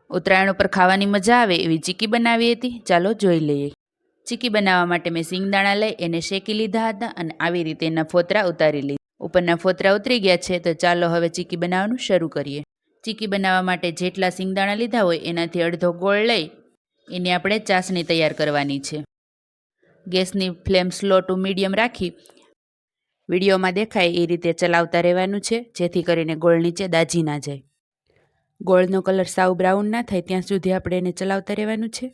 ઉત્તરાયણ ઉપર ખાવાની મજા આવે એવી ચીકી બનાવી હતી. ચાલો જોઈ લઈએ. ચીકી બનાવવા માટે મેં સિંગદાણા લઈ એને શેકી લીધા હતા અને આવી રીતે એના ફોતરા ઉતારી લીધા. ઉપરના ફોતરા ઉતરી ગયા છે તો ચાલો હવે ચીકી બનાવવાનું શરૂ કરીએ. ચીકી બનાવવા માટે જેટલા સિંગદાણા લીધા હોય એનાથી અડધો ગોળ લઈ એની આપણે ચાસણી તૈયાર કરવાની છે. ગેસની ફ્લેમ સ્લો ટુ મીડિયમ રાખી વિડીયોમાં દેખાય એ રીતે ચલાવતા રહેવાનું છે, જેથી કરીને ગોળ નીચે દાજી ના જાય. ગોળનો કલર સાવ બ્રાઉન ના થાય ત્યાં સુધી આપણે એને ચલાવતા રહેવાનું છે.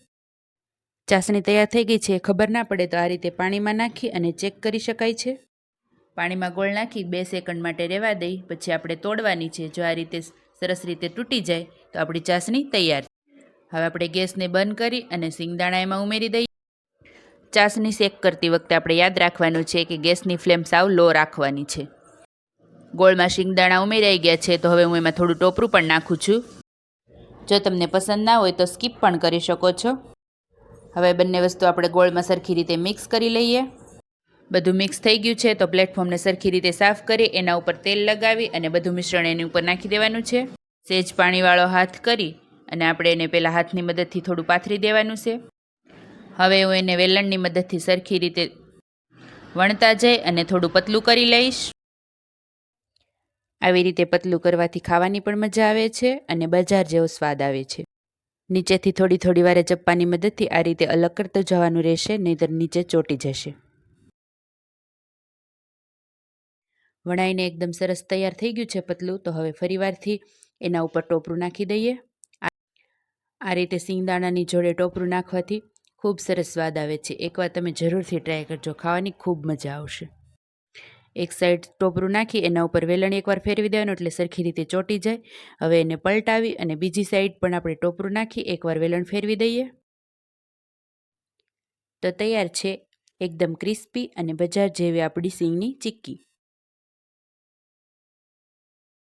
ચાસણી તૈયાર થઈ ગઈ છે ખબર ના પડે તો આ રીતે પાણીમાં નાખી અને ચેક કરી શકાય છે. પાણીમાં ગોળ નાખી 2 સેકન્ડ માટે રહેવા દઈ પછી આપણે તોડવાની છે. જો આ રીતે સરસ રીતે તૂટી જાય તો આપણી ચાસણી તૈયાર. હવે આપણે ગેસને બંધ કરી અને સિંગદાણા એમાં ઉમેરી દઈએ. ચાસણી શેક કરતી વખતે આપણે યાદ રાખવાનું છે કે ગેસની ફ્લેમ સાવ લો રાખવાની છે. ગોળમાં સિંગદાણા ઉમેરાઈ ગયા છે તો હવે હું એમાં થોડું ટોપરું પણ નાખું છું. જો તમને પસંદ ના હોય તો સ્કીપ પણ કરી શકો છો. હવે બંને વસ્તુ આપણે ગોળમાં સરખી રીતે મિક્સ કરી લઈએ. બધું મિક્સ થઈ ગયું છે તો પ્લેટફોર્મને સરખી રીતે સાફ કરી એના ઉપર તેલ લગાવી અને બધું મિશ્રણ એની ઉપર નાખી દેવાનું છે. સહેજ પાણીવાળો હાથ કરી અને આપણે એને પહેલાં હાથની મદદથી થોડું પાથરી દેવાનું છે. હવે હું એને વેલણની મદદથી સરખી રીતે વણતા જઈ અને થોડું પતલું કરી લઈશ. આવી રીતે પતલું કરવાથી ખાવાની પણ મજા આવે છે અને બજાર જેવો સ્વાદ આવે છે. નીચેથી થોડી વારે ચપ્પાની મદદથી આ રીતે અલગ કરતું જવાનું રહેશે, નહીંતર નીચે ચોંટી જશે. વણાઈને એકદમ સરસ તૈયાર થઈ ગયું છે પતલું. તો હવે ફરીવારથી એના ઉપર ટોપરું નાખી દઈએ. આ રીતે સિંગદાણાની જોડે ટોપરું નાખવાથી ખૂબ સરસ સ્વાદ આવે છે. એકવાર તમે જરૂરથી ટ્રાય કરજો, ખાવાની ખૂબ મજા આવશે. એક સાઈડ ટોપરું નાખી એના ઉપર વેલણ એકવાર ફેરવી દેવાનું એટલે સરખી રીતે ચોંટી જાય. હવે એને પલટાવી અને બીજી સાઈડ પણ આપણે ટોપરું નાખી એકવાર વેલણ ફેરવી દઈએ. તો તૈયાર છે એકદમ ક્રિસ્પી અને બજાર જેવી આપણી સિંગની ચીક્કી.